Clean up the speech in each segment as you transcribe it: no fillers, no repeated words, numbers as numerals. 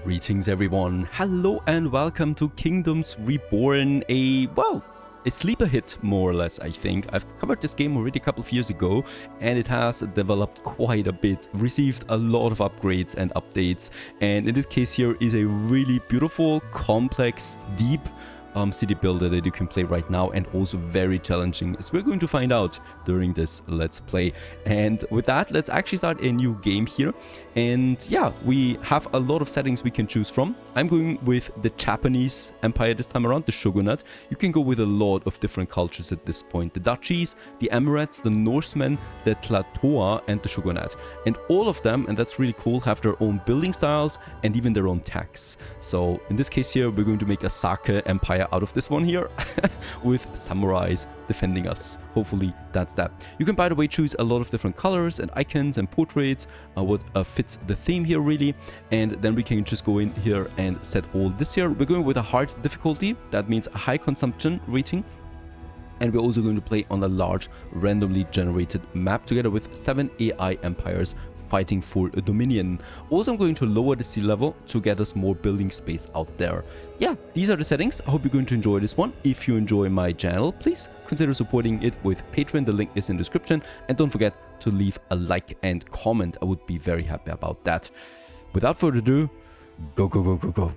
Greetings everyone, hello and welcome to Kingdoms Reborn, a sleeper hit more or less. I think I've covered this game already a couple of years ago and it has developed quite a bit, received a lot of upgrades and updates, and in this case here is a really beautiful, complex, deep city builder that you can play right now, and also very challenging, as we're going to find out during this Let's Play. And with that, let's actually start a new game here. And yeah, we have a lot of settings we can choose from. I'm going with the Japanese Empire this time around, the Shogunate. You can go with a lot of different cultures at this point. The Duchies, the Emirates, the Norsemen, the Tlatoa, and the Shogunate. And all of them, and that's really cool, have their own building styles and even their own tax. So in this case here, we're going to make a Osaka Empire out of this one here with samurais defending us. Hopefully that's that. You can, by the way, choose a lot of different colors and icons and portraits, what fits the theme here really, and then we can just go in here and set all this here. We're going with a hard difficulty, that means a high consumption rating, and we're also going to play on a large randomly generated map together with 7 AI empires fighting for a dominion. Also, I'm going to lower the sea level to get us more building space out there. Yeah, these are the settings. I hope you're going to enjoy this one. If you enjoy my channel, please consider supporting it with Patreon. The link is in the description. And don't forget to leave a like and comment. I would be very happy about that. Without further ado, go, go, go, go, go.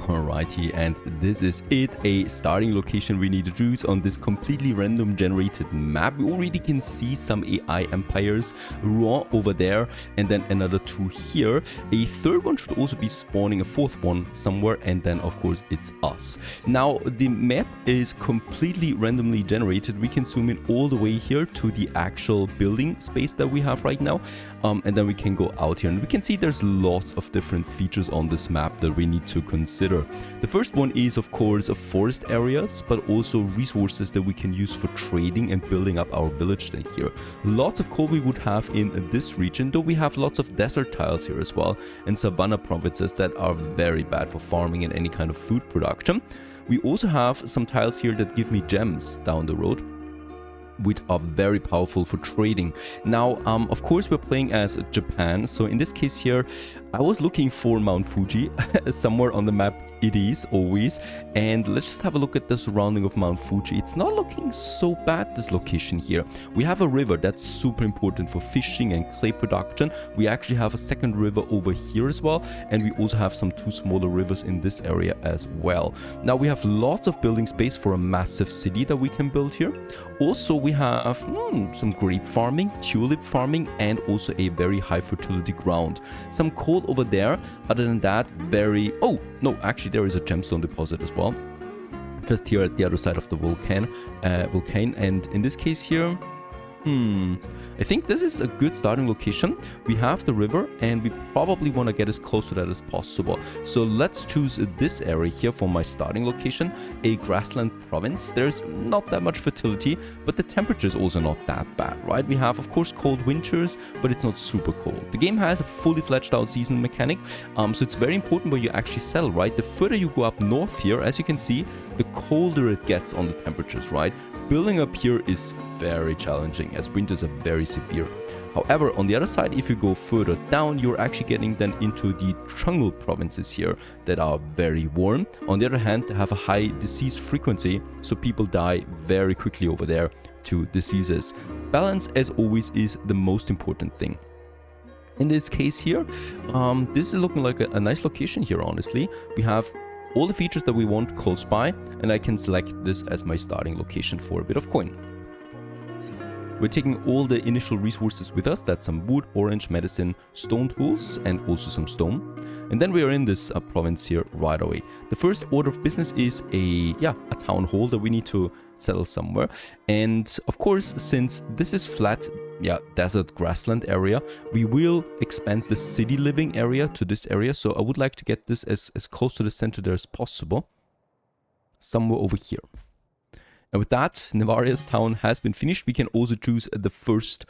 Alrighty, and this is it, a starting location we need to choose on this completely random generated map. We already can see some AI empires raw over there, and then another 2 here. A third one should also be spawning, a 4th one somewhere, and then of course it's us. Now the map is completely randomly generated. We can zoom in all the way here to the actual building space that we have right now, and then we can go out here and we can see there's lots of different features on this map that we need to consider. The first one is of course forest areas, but also resources that we can use for trading and building up our village here. Lots of coal we would have in this region, though we have lots of desert tiles here as well, and savanna provinces that are very bad for farming and any kind of food production. We also have some tiles here that give me gems down the road, which are very powerful for trading. Now, of course, we're playing as Japan, so in this case here, I was looking for Mount Fuji. Somewhere on the map it is always, and let's just have a look at the surrounding of Mount Fuji. It's not looking so bad, this location here. We have a river that's super important for fishing and clay production. We actually have a second river over here as well, and we also have some 2 smaller rivers in this area as well. Now we have lots of building space for a massive city that we can build here. Also we have some grape farming, tulip farming, and also a very high fertility ground. Some coal over there. Other than that, very... oh no, actually there is a gemstone deposit as well, just here at the other side of the volcano, and in this case here, I think this is a good starting location. We have the river and we probably want to get as close to that as possible. So let's choose this area here for my starting location, a grassland province. There's not that much fertility, but the temperature is also not that bad, right? We have, of course, cold winters, but it's not super cold. The game has a fully fledged out season mechanic, so it's very important where you actually settle, right? The further you go up north here, as you can see, the colder it gets on the temperatures, right? Building up here is very challenging as winters are very severe. However, on the other side, if you go further down, you're actually getting then into the jungle provinces here that are very warm. On the other hand, they have a high disease frequency, so people die very quickly over there to diseases. Balance, as always, is the most important thing. In this case here, this is looking like a nice location here, honestly. We have all the features that we want close by, and I can select this as my starting location for a bit of coin. We're taking all the initial resources with us. That's some wood, orange, medicine, stone tools, and also some stone. And then we are in this province here right away. The first order of business is a town hall that we need to settle somewhere. And of course, since this is flat, desert grassland area, we will expand the city living area to this area. So I would like to get this as close to the center there as possible, somewhere over here. And with that, Nivarias town has been finished. We can also choose the first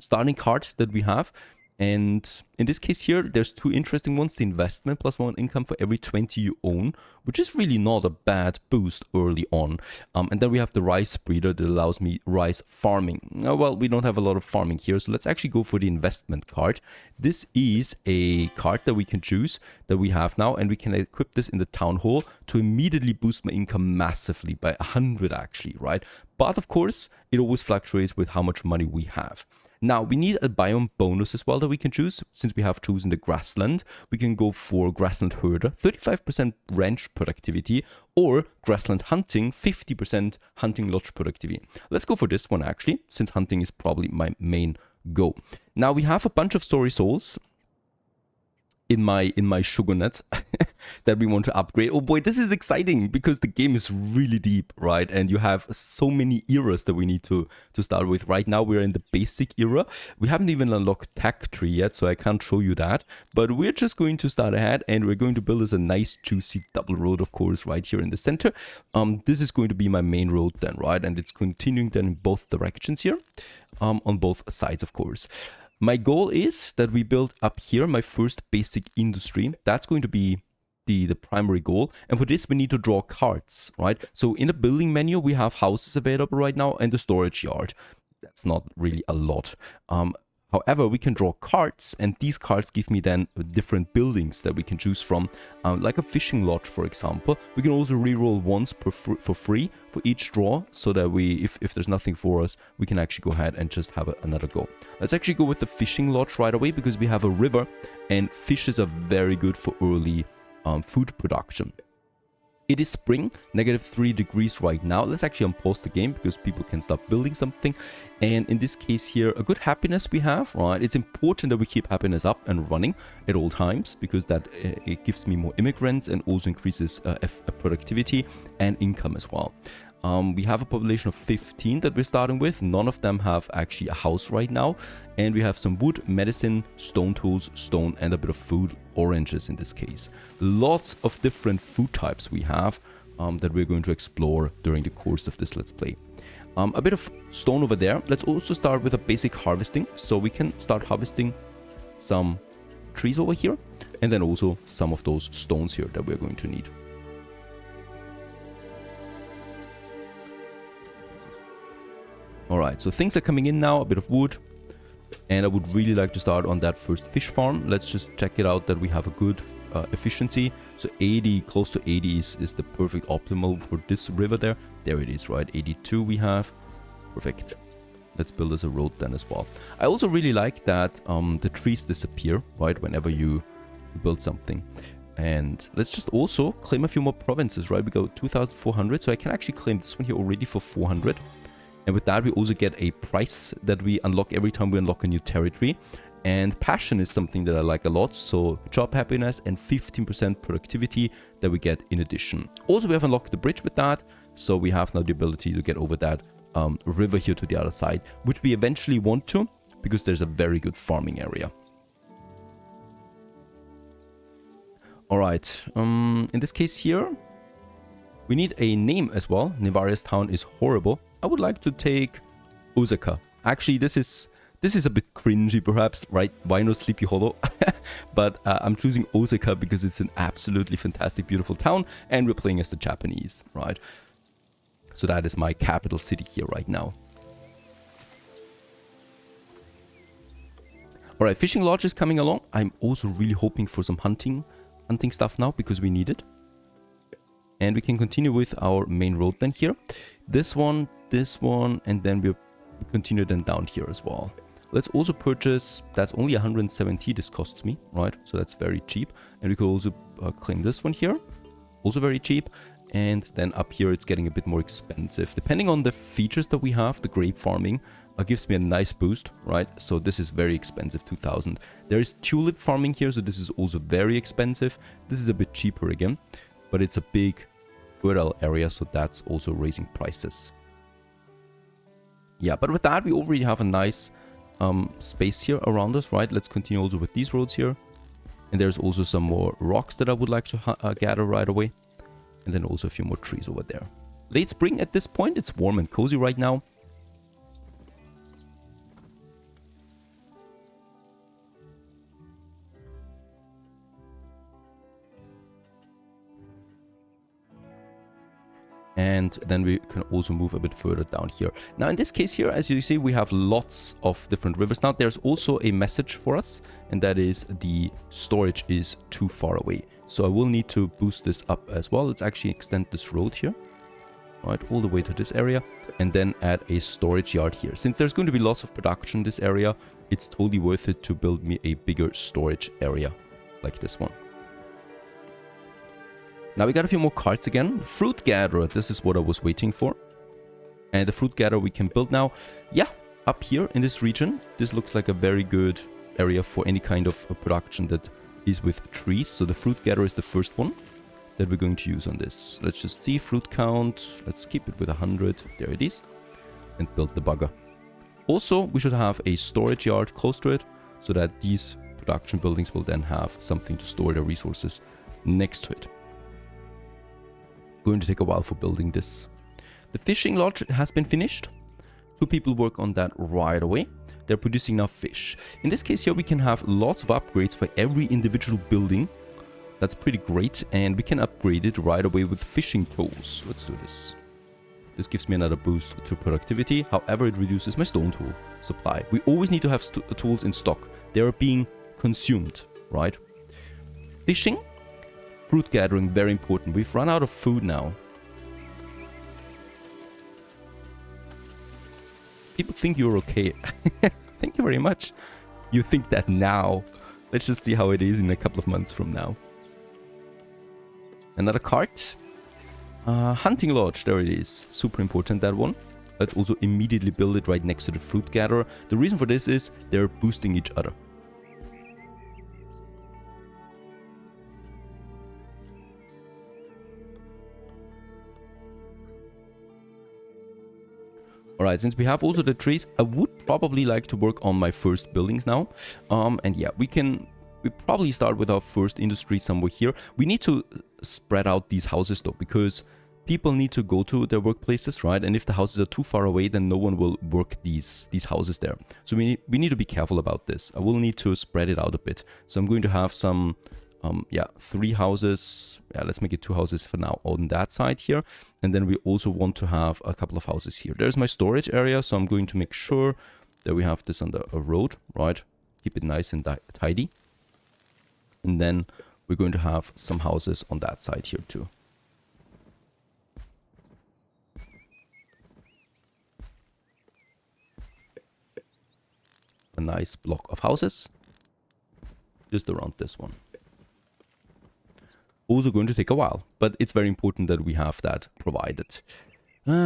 starting card that we have. And In this case here, there's two interesting ones. The investment plus 1 income for every 20 you own, which is really not a bad boost early on. And then we have the rice breeder that allows me rice farming. Well, we don't have a lot of farming here, so let's actually go for the investment card. This is a card that we can choose that we have now, and we can equip this in the town hall to immediately boost my income massively by 100 actually, right? But of course, it always fluctuates with how much money we have. Now, we need a biome bonus as well that we can choose. Since we have chosen the grassland, we can go for grassland herder, 35% ranch productivity, or grassland hunting, 50% hunting lodge productivity. Let's go for this one actually, since hunting is probably my main go. Now, we have a bunch of story souls in my sugar net that we want to upgrade. Oh boy, this is exciting because the game is really deep, right? And you have so many eras that we need to start with. Right now we're in the basic era. We haven't even unlocked tech tree yet, so I can't show you that. But we're just going to start ahead, and we're going to build us a nice juicy double road, of course, right here in the center. This is going to be my main road then, right? And it's continuing then in both directions here, on both sides, of course. My goal is that we build up here my first basic industry. That's going to be the primary goal. And for this, we need to draw cards, right? So in the building menu, we have houses available right now and the storage yard. That's not really a lot. However, we can draw cards, and these cards give me then different buildings that we can choose from, like a fishing lodge, for example. We can also reroll once for free for each draw, so that if there's nothing for us, we can actually go ahead and just have another go. Let's actually go with the fishing lodge right away, because we have a river, and fishes are very good for early food production. It is spring, -3 degrees right now. Let's actually unpause the game because people can start building something. And in this case here, a good happiness we have, right? It's important that we keep happiness up and running at all times, because that it gives me more immigrants and also increases productivity and income as well. We have a population of 15 that we're starting with. None of them have actually a house right now. And we have some wood, medicine, stone tools, stone, and a bit of food, oranges in this case. Lots of different food types we have that we're going to explore during the course of this Let's Play. A bit of stone over there. Let's also start with a basic harvesting. So we can start harvesting some trees over here. And then also some of those stones here that we're going to need. Alright, so things are coming in now, a bit of wood, and I would really like to start on that first fish farm. Let's just check it out that we have a good efficiency. So 80, close to 80 is the perfect optimal for this river there. There it is, right? 82 we have. Perfect. Let's build us a road then as well. I also really like that the trees disappear, right, whenever you build something. And let's just also claim a few more provinces, right? We go 2,400, so I can actually claim this one here already for 400. And with that, we also get a price that we unlock every time we unlock a new territory. And passion is something that I like a lot. So job happiness and 15% productivity that we get in addition. Also, we have unlocked the bridge with that. So we have now the ability to get over that river here to the other side, which we eventually want to, because there's a very good farming area. All right. In this case here, we need a name as well. Nivarias town is horrible. I would like to take Osaka. Actually, this is a bit cringy perhaps, right? Why no Sleepy Hollow? But I'm choosing Osaka because it's an absolutely fantastic, beautiful town, and we're playing as the Japanese, right? So that is my capital city here right now. Alright, fishing lodge is coming along. I'm also really hoping for some hunting stuff now, because we need it. And we can continue with our main road then here. This one, and then we'll continue then down here as well. Let's also purchase, that's only 170 this costs me, right? So that's very cheap. And we could also claim this one here, also very cheap. And then up here it's getting a bit more expensive. Depending on the features that we have, the grape farming gives me a nice boost, right? So this is very expensive, 2,000. There is tulip farming here, so this is also very expensive. This is a bit cheaper again. But it's a big fertile area, so that's also raising prices. Yeah, but with that, we already have a nice space here around us, right? Let's continue also with these roads here. And there's also some more rocks that I would like to gather right away. And then also a few more trees over there. Late spring at this point. It's warm and cozy right now. And then we can also move a bit further down here. Now in this case here, as you see, we have lots of different rivers. Now there's also a message for us, and that is the storage is too far away. So I will need to boost this up as well. Let's actually extend this road here, right, all the way to this area, and then add a storage yard here. Since there's going to be lots of production in this area, it's totally worth it to build me a bigger storage area like this one. Now we got a few more carts again. Fruit gatherer, this is what I was waiting for. And the fruit gatherer we can build now. Yeah, up here in this region, this looks like a very good area for any kind of production that is with trees. So the fruit gatherer is the first one that we're going to use on this. Let's just see fruit count. Let's keep it with 100. There it is. And build the bugger. Also, we should have a storage yard close to it so that these production buildings will then have something to store their resources next to it. Going to take a while for building this. The fishing lodge has been finished. 2 people work on that right away. They're producing now fish. In this case here, we can have lots of upgrades for every individual building. That's pretty great, and we can upgrade it right away with fishing tools. Let's do this. This gives me another boost to productivity. However, it reduces my stone tool supply. We always need to have tools in stock. They are being consumed, right? Fishing. Fruit gathering, very important. We've run out of food now. People think you're okay. Thank you very much. You think that now. Let's just see how it is in a couple of months from now. Another cart. Hunting lodge, there it is. Super important, that one. Let's also immediately build it right next to the fruit gatherer. The reason for this is they're boosting each other. Alright, since we have also the trees, I would probably like to work on my first buildings now. And yeah, we probably start with our first industry somewhere here. We need to spread out these houses though, because people need to go to their workplaces, right? And if the houses are too far away, then no one will work these houses there. So we need to be careful about this. I will need to spread it out a bit. So I'm going to have some... 3 houses. Yeah, let's make it 2 houses for now on that side here. And then we also want to have a couple of houses here. There's my storage area, so I'm going to make sure that we have this on a road, right? Keep it nice and tidy. And then we're going to have some houses on that side here too. A nice block of houses. Just around this one. Also going to take a while, but it's very important that we have that provided.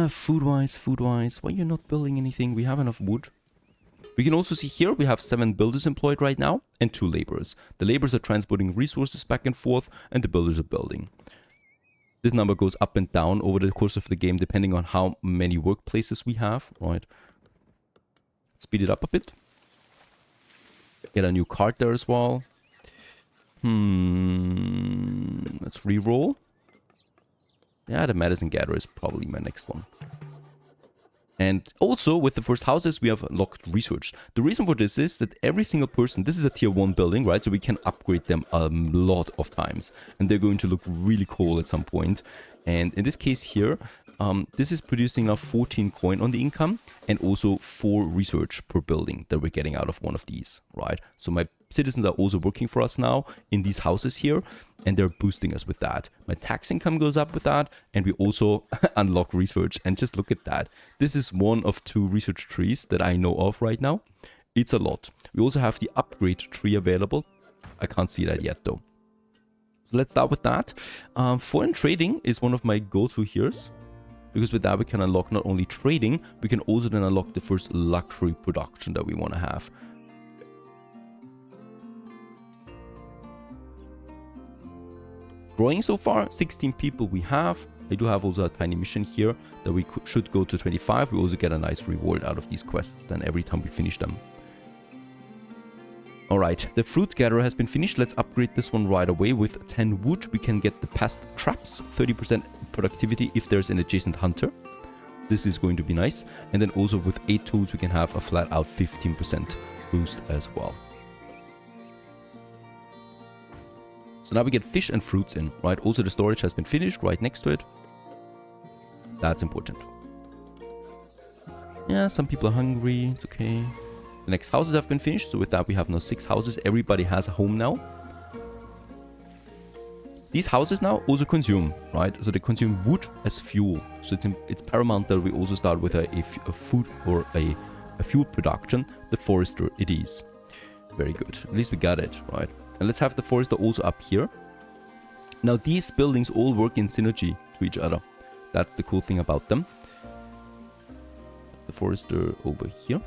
Food-wise, why are you not building anything? We have enough wood. We can also see here we have 7 builders employed right now and 2 laborers. The laborers are transporting resources back and forth, and the builders are building. This number goes up and down over the course of the game depending on how many workplaces we have, right? Speed it up a bit. Get a new cart there as well. Let's re-roll. Yeah, the medicine gatherer is probably my next one. And also, with the first houses, we have unlocked research. The reason for this is that every single person... This is a tier 1 building, right? So we can upgrade them a lot of times. And they're going to look really cool at some point. And in this case here, this is producing now 14 coin on the income. And also 4 research per building that we're getting out of one of these, right? So my citizens are also working for us now in these houses here, and they're boosting us with that. My tax income goes up with that, and we also unlock research. And just look at that. This is one of 2 research trees that I know of right now. It's a lot. We also have the upgrade tree available. I can't see that yet though. So let's start with that. Foreign trading is one of my go-to here's, because with that we can unlock not only trading, we can also then unlock the first luxury production that we want to have. Growing so far, 16 people we have. I do have also a tiny mission here that we should go to 25. We also get a nice reward out of these quests then every time we finish them. Alright, the fruit gatherer has been finished. Let's upgrade this one right away. With 10 wood, we can get the pest traps, 30% productivity if there's an adjacent hunter. This is going to be nice. And then also with 8 tools, we can have a flat out 15% boost as well. So now we get fish and fruits in, right? Also the storage has been finished right next to it. That's important. Yeah, some people are hungry. It's okay. The next houses have been finished. So with that, we have now 6 houses. Everybody has a home now. These houses now also consume, right? So they consume wood as fuel. So it's paramount that we also start with a food or a fuel production. The forester it is. Very good. At least we got it, right? And let's have the forester also up here. Now these buildings all work in synergy to each other. That's the cool thing about them. The forester over here.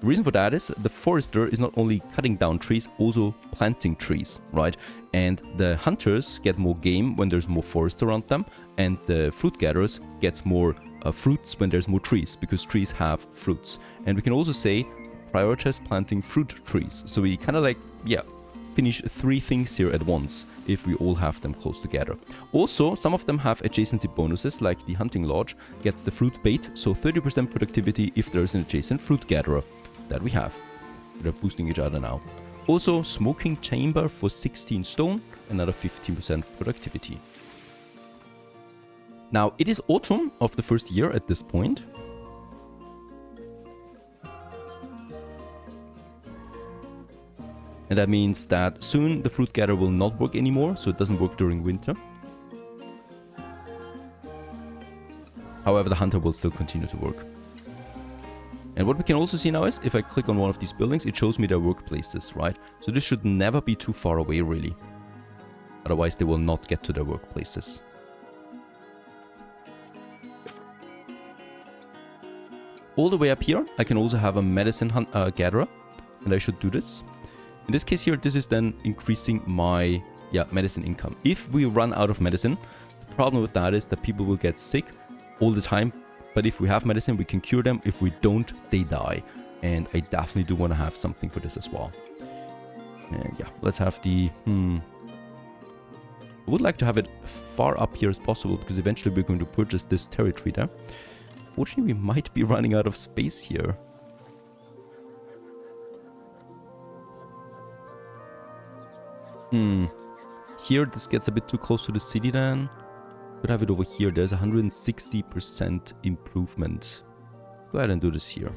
The reason for that is the forester is not only cutting down trees, also planting trees, right? And the hunters get more game when there's more forest around them, and the fruit gatherers get more fruits when there's more trees, because trees have fruits. And we can also say prioritize planting fruit trees. So we kind of like, yeah, finish 3 things here at once if we all have them close together. Also, some of them have adjacency bonuses, like the hunting lodge gets the fruit bait, so 30% productivity if there's an adjacent fruit gatherer. That we have. They're boosting each other now. Also, smoking chamber for 16 stone, another 15% productivity. Now, it is autumn of the first year at this point. And that means that soon the fruit gatherer will not work anymore, so it doesn't work during winter. However, the hunter will still continue to work. And what we can also see now is, if I click on one of these buildings, it shows me their workplaces, right? So this should never be too far away, really. Otherwise, they will not get to their workplaces. All the way up here, I can also have a medicine gatherer, and I should do this. In this case here, this is then increasing my medicine income. If we run out of medicine, the problem with that is that people will get sick all the time. But if we have medicine, we can cure them. If we don't, they die. And I definitely do want to have something for this as well. And yeah, let's have the... I would like to have it far up here as possible, because eventually we're going to purchase this territory there. Fortunately, we might be running out of space here. Here, this gets a bit too close to the city then. Could have it over here. There's 160% improvement. Go ahead and do this here.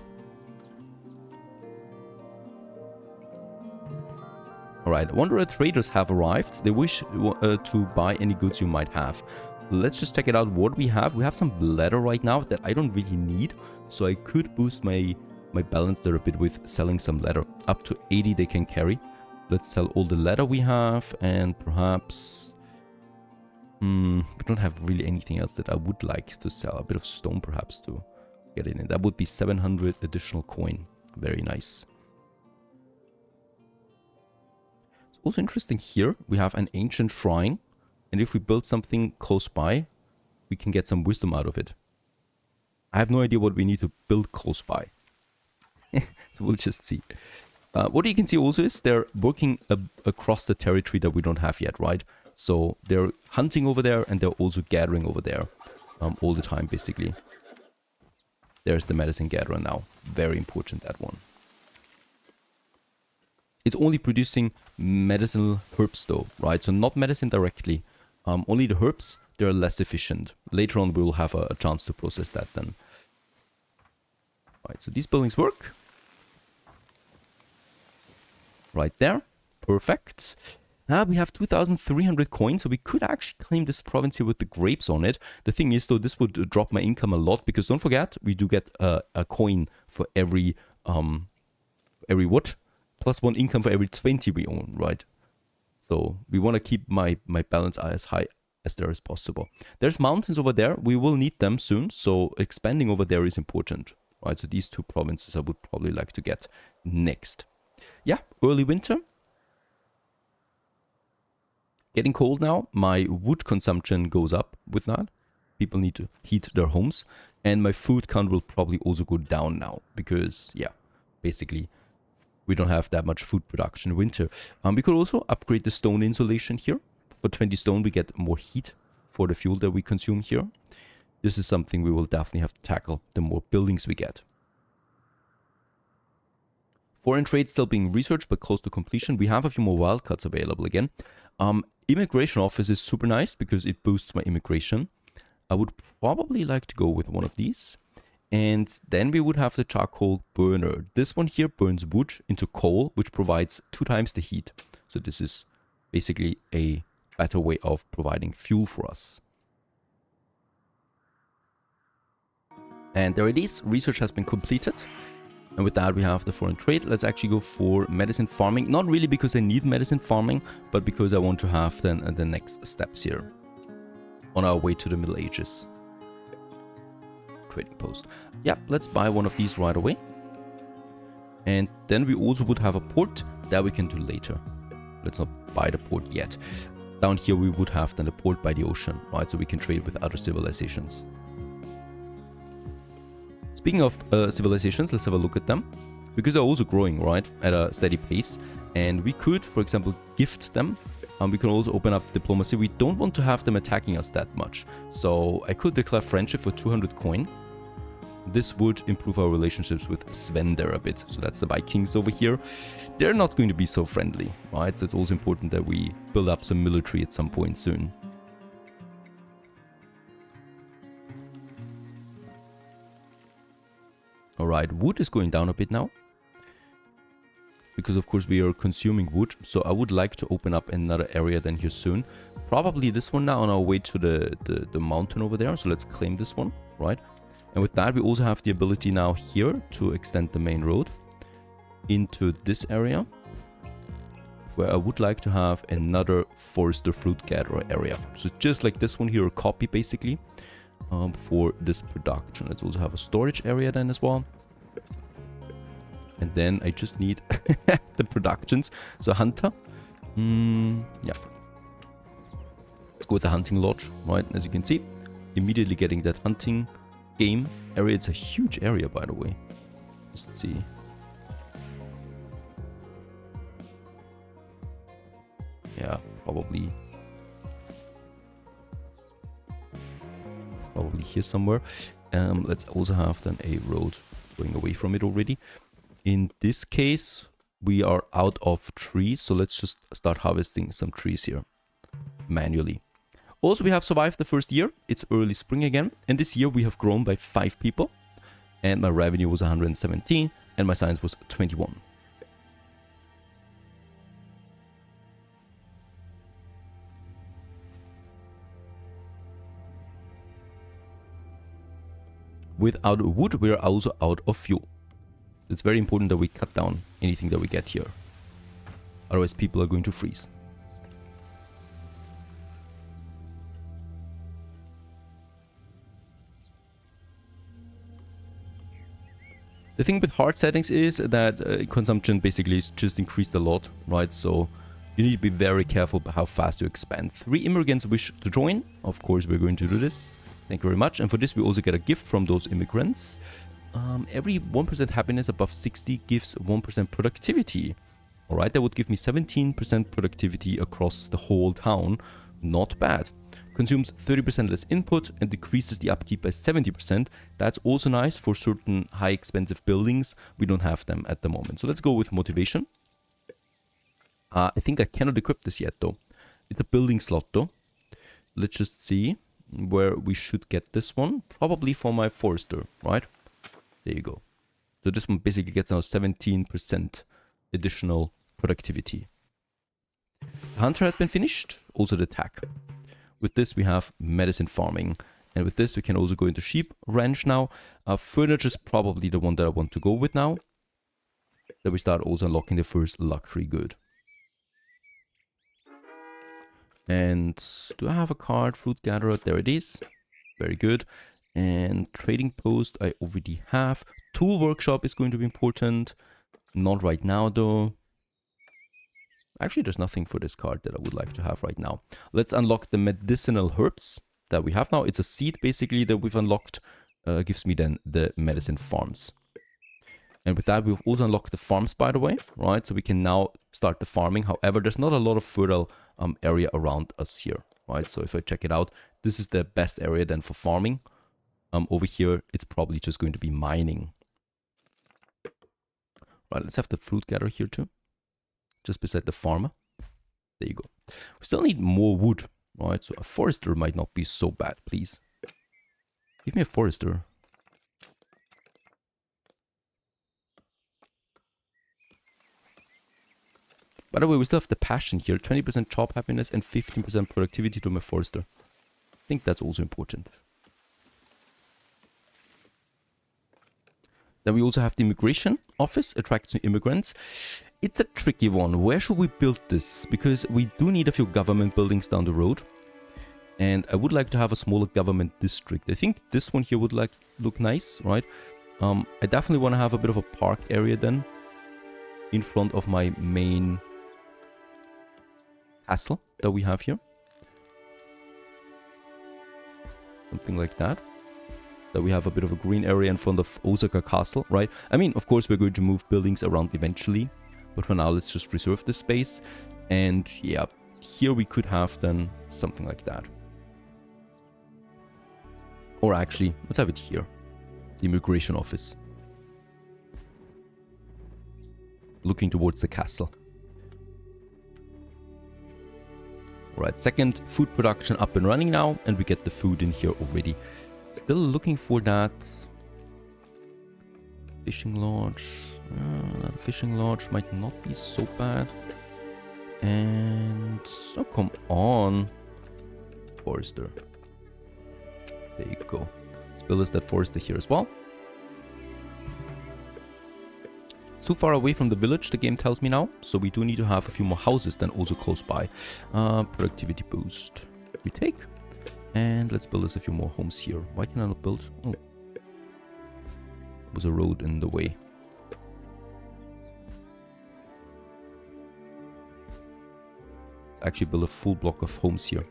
Alright, I wonder if traders have arrived. They wish to buy any goods you might have. Let's just check it out what we have. We have some leather right now that I don't really need. So I could boost my balance there a bit with selling some leather. Up to 80 they can carry. Let's sell all the leather we have, and perhaps... we don't have really anything else that I would like to sell. A bit of stone perhaps to get it in. That would be 700 additional coin. Very nice. It's also interesting here. We have an ancient shrine. And if we build something close by, we can get some wisdom out of it. I have no idea what we need to build close by. So we'll just see. What you can see also is they're working across the territory that we don't have yet, right? So they're hunting over there, and they're also gathering over there all the time, basically. There's the medicine gatherer now. Very important, that one. It's only producing medicinal herbs though, right? So not medicine directly. Only the herbs, they're less efficient. Later on, we will have a chance to process that then. Right, so these buildings work. Right there. Perfect. We have 2,300 coins, so we could actually claim this province here with the grapes on it. The thing is, though, this would drop my income a lot, because don't forget, we do get a coin for every what? Plus 1 income for every 20 we own, right? So we want to keep my balance as high as there is possible. There's mountains over there. We will need them soon, so expanding over there is important, right? So these 2 provinces I would probably like to get next. Yeah, early winter. Getting cold now, my wood consumption goes up with that. People need to heat their homes. And my food count will probably also go down now. Because, yeah, basically, we don't have that much food production in winter. We could also upgrade the stone insulation here. For 20 stone, we get more heat for the fuel that we consume here. This is something we will definitely have to tackle the more buildings we get. Foreign trade still being researched, but close to completion. We have a few more wildcards available again. Immigration office is super nice because it boosts my immigration. I would probably like to go with one of these. And then we would have the charcoal burner. This one here burns wood into coal, which provides 2 times the heat. So this is basically a better way of providing fuel for us. And there it is. Research has been completed. And with that, we have the foreign trade. Let's actually go for medicine farming. Not really because I need medicine farming, but because I want to have then the next steps here on our way to the Middle Ages. Trading post. Yeah, let's buy one of these right away. And then we also would have a port that we can do later. Let's not buy the port yet. Down here we would have then the port by the ocean, right? So we can trade with other civilizations. Speaking of civilizations, let's have a look at them. Because they're also growing, right? At a steady pace. And we could, for example, gift them. We can also open up diplomacy. We don't want to have them attacking us that much. So I could declare friendship for 200 coin. This would improve our relationships with Sven there a bit. So that's the Vikings over here. They're not going to be so friendly, right? So it's also important that we build up some military at some point soon. Alright, wood is going down a bit now. Because of course we are consuming wood. So I would like to open up another area then here soon. Probably this one now on our way to the mountain over there. So let's claim this one, right? And with that, we also have the ability now here to extend the main road into this area, where I would like to have another forester fruit gatherer area. So just like this one here, a copy basically for this production. Let's also have a storage area then as well. And then I just need the productions. So hunter, yeah. Let's go with the hunting lodge, right? As you can see, immediately getting that hunting game area. It's a huge area, by the way. Let's see. Yeah, probably here somewhere. Let's also have then a road going away from it already. In this case, we are out of trees, so let's just start harvesting some trees here manually. Also, we have survived the first year. It's early spring again. And this year we have grown by 5 people. And my revenue was 117. And my science was 21. Without wood, we are also out of fuel. It's very important that we cut down anything that we get here. Otherwise, people are going to freeze. The thing with hard settings is that consumption basically is just increased a lot, right? So you need to be very careful about how fast you expand. 3 immigrants wish to join. Of course, we're going to do this. Thank you very much. And for this, we also get a gift from those immigrants. Every 1% happiness above 60 gives 1% productivity. All right, that would give me 17% productivity across the whole town. Not bad. Consumes 30% less input and decreases the upkeep by 70%. That's also nice for certain high expensive buildings. We don't have them at the moment. So let's go with motivation. I think I cannot equip this yet though. It's a building slot though. Let's just see where we should get this one. Probably for my forester, right? There you go. So this one basically gets now 17% additional productivity. The hunter has been finished. Also the attack. With this, we have medicine farming. And with this, we can also go into sheep ranch now. Furniture is probably the one that I want to go with now. Then we start also unlocking the first luxury good. And do I have a card? Fruit gatherer. There it is. Very good. And trading post I already have. Tool workshop is going to be important. Not right now though. Actually, there's nothing for this card that I would like to have right now. Let's unlock the medicinal herbs that we have now. It's a seed basically that we've unlocked. Gives me then the medicine farms. And with that, we've also unlocked the farms, by the way, right? So we can now start the farming. However, there's not a lot of fertile area around us here, right? So if I check it out, this is the best area then for farming. Over here, it's probably just going to be mining. Right, let's have the fruit gatherer here too. Just beside the farmer. There you go. We still need more wood, right? So a forester might not be so bad, please. Give me a forester. By the way, we still have the passion here. 20% job happiness and 15% productivity to my forester. I think that's also important. Then we also have the immigration office, attracts new immigrants. It's a tricky one. Where should we build this? Because we do need a few government buildings down the road. And I would like to have a smaller government district. I think this one here would look nice, right? I definitely want to have a bit of a park area then in front of my main castle that we have here. Something like that. That we have a bit of a green area in front of Osaka Castle, right? I mean, of course, we're going to move buildings around eventually. But for now, let's just reserve this space. And yeah, here we could have then something like that. Or actually, let's have it here. The immigration office. Looking towards the castle. Alright, second food production up and running now. And we get the food in here already. Still looking for that fishing lodge. That fishing lodge might not be so bad. And oh, come on, forester. There you go. Let's build us that forester here as well. It's too far away from the village, the game tells me now. So we do need to have a few more houses then also close by. Productivity boost. We take. And let's build us a few more homes here. Why can I not build? Oh. There was a road in the way. Let's actually build a full block of homes here.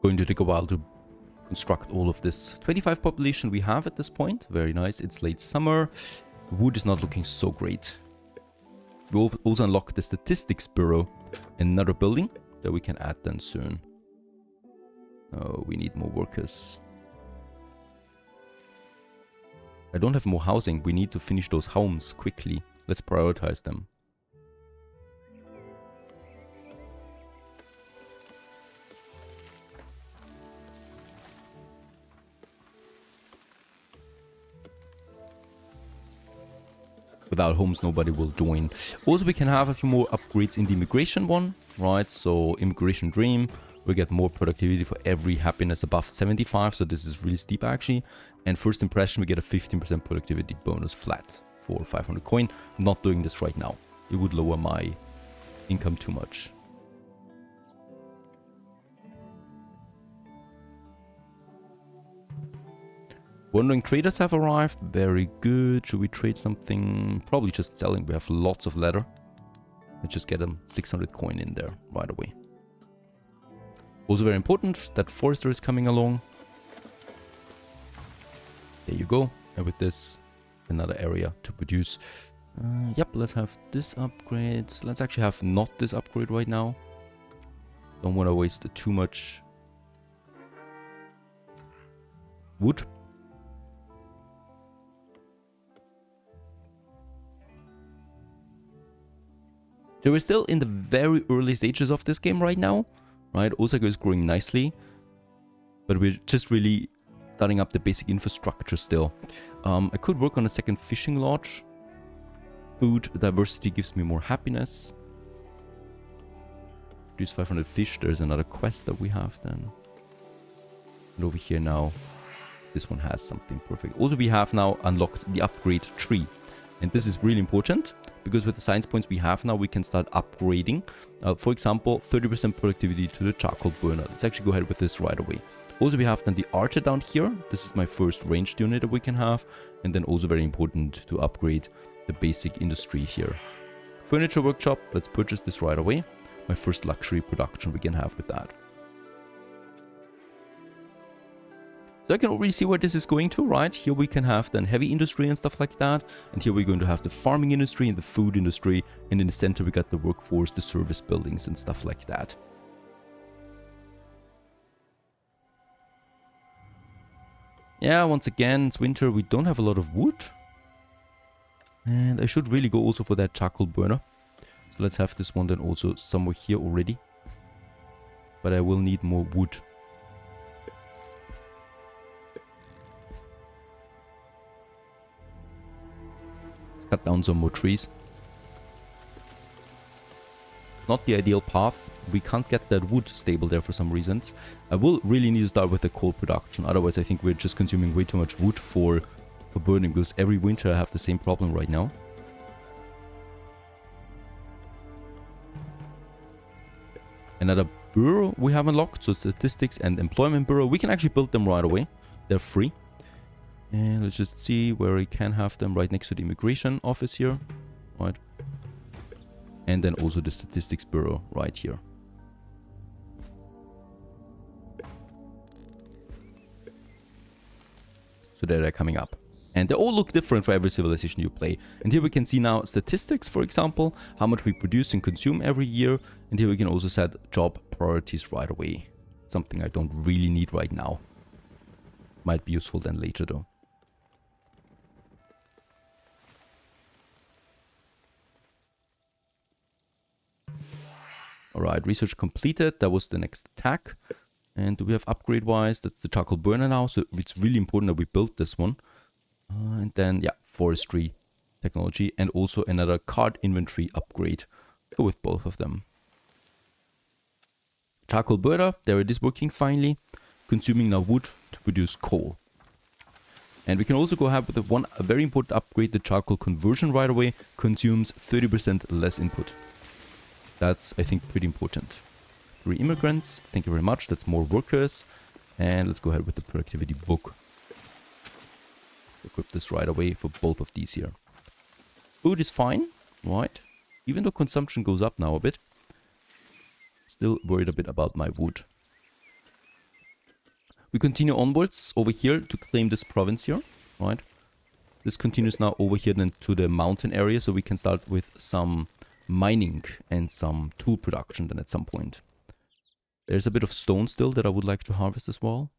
Going to take a while to construct all of this. 25 population we have at this point. Very nice. It's late summer. Wood is not looking so great. We'll also unlock the Statistics Bureau, another building that we can add then soon. Oh, we need more workers. I don't have more housing. We need to finish those homes quickly. Let's prioritize them. Without homes, nobody will join. Also, we can have a few more upgrades in the immigration one, right? So, immigration dream, we get more productivity for every happiness above 75. So, this is really steep actually. And first impression, we get a 15% productivity bonus flat for 500 coin. I'm not doing this right now. It would lower my income too much. Wandering traders have arrived. Very good. Should we trade something? Probably just selling. We have lots of leather. Let's just get them 600 coin in there right away. Also very important that forester is coming along. There you go. And with this, another area to produce. Yep, let's have this upgrade. Let's actually have not this upgrade right now. Don't want to waste too much wood. So we're still in the very early stages of this game right now, right? Osaka is growing nicely, but we're just really starting up the basic infrastructure still. I could work on a second fishing lodge. Food diversity gives me more happiness. Produce 500 fish. There's another quest that we have then. And over here now, this one has something perfect. Also, we have now unlocked the upgrade tree. And this is really important, because with the science points we have now, we can start upgrading. For example, 30% productivity to the charcoal burner. Let's actually go ahead with this right away. Also, we have then the archer down here. This is my first ranged unit that we can have. And then also very important to upgrade the basic industry here. Furniture workshop. Let's purchase this right away. My first luxury production we can have with that. So I can already see where this is going to, right? Here we can have then heavy industry and stuff like that. And here we're going to have the farming industry and the food industry. And in the center we got the workforce, the service buildings and stuff like that. Yeah, once again, it's winter. We don't have a lot of wood. And I should really go also for that charcoal burner. So let's have this one then also somewhere here already. But I will need more wood. Let's cut down some more trees. Not the ideal path. We can't get that wood stable there for some reasons. I will really need to start with the coal production. Otherwise, I think we're just consuming way too much wood for burning, because every winter I have the same problem right now. Another bureau we have unlocked, so statistics and employment bureau. We can actually build them right away. They're free. And let's just see where we can have them right next to the immigration office here. Right. And then also the statistics bureau right here. So there they're coming up. And they all look different for every civilization you play. And here we can see now statistics, for example, how much we produce and consume every year. And here we can also set job priorities right away. Something I don't really need right now. Might be useful then later though. Alright, research completed. That was the next attack. And do we have upgrade wise? That's the charcoal burner now. So it's really important that we build this one. And then, yeah, forestry technology and also another card inventory upgrade. Let's go with both of them. Charcoal burner, there it is working finally. Consuming now wood to produce coal. And we can also go ahead with a very important upgrade. The charcoal conversion right away consumes 30% less input. That's, I think, pretty important. 3 immigrants, thank you very much. That's more workers. And let's go ahead with the productivity book. Equip this right away for both of these here. Food is fine, right? Even though consumption goes up now a bit. Still worried a bit about my wood. We continue onwards over here to claim this province here, right? This continues now over here then to the mountain area, so we can start with some mining and some tool production then at some point. There's a bit of stone still that I would like to harvest as well.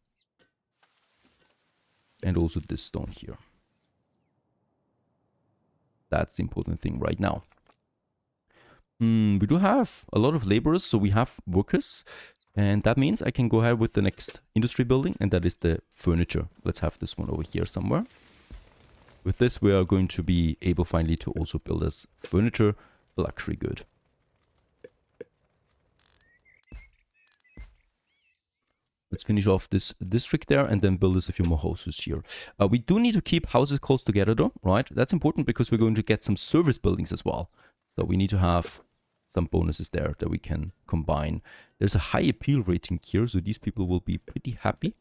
And also this stone here. That's the important thing right now. We do have a lot of laborers, so we have workers. And that means I can go ahead with the next industry building, and that is the furniture. Let's have this one over here somewhere. With this, we are going to be able finally to also build us furniture, a luxury good. Let's finish off this district there and then build us a few more houses here. We do need to keep houses close together though, right? That's important because we're going to get some service buildings as well. So we need to have some bonuses there that we can combine. There's a high appeal rating here, so these people will be pretty happy.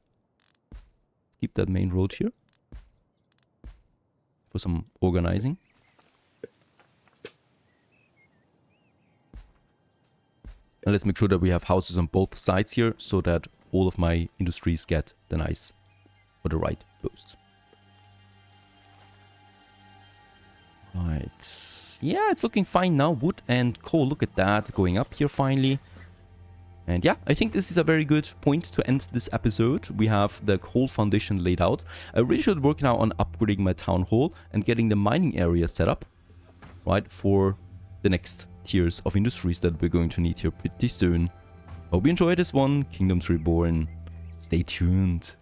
Let's keep that main road here for some organizing. And let's make sure that we have houses on both sides here so that all of my industries get the nice or the right boosts. Right. Yeah, it's looking fine now. Wood and coal, look at that, going up here finally. And yeah, I think this is a very good point to end this episode. We have the whole foundation laid out. I really should work now on upgrading my town hall and getting the mining area set up, right, for the next tiers of industries that we're going to need here pretty soon. Hope you enjoyed this one. Kingdoms Reborn. Stay tuned.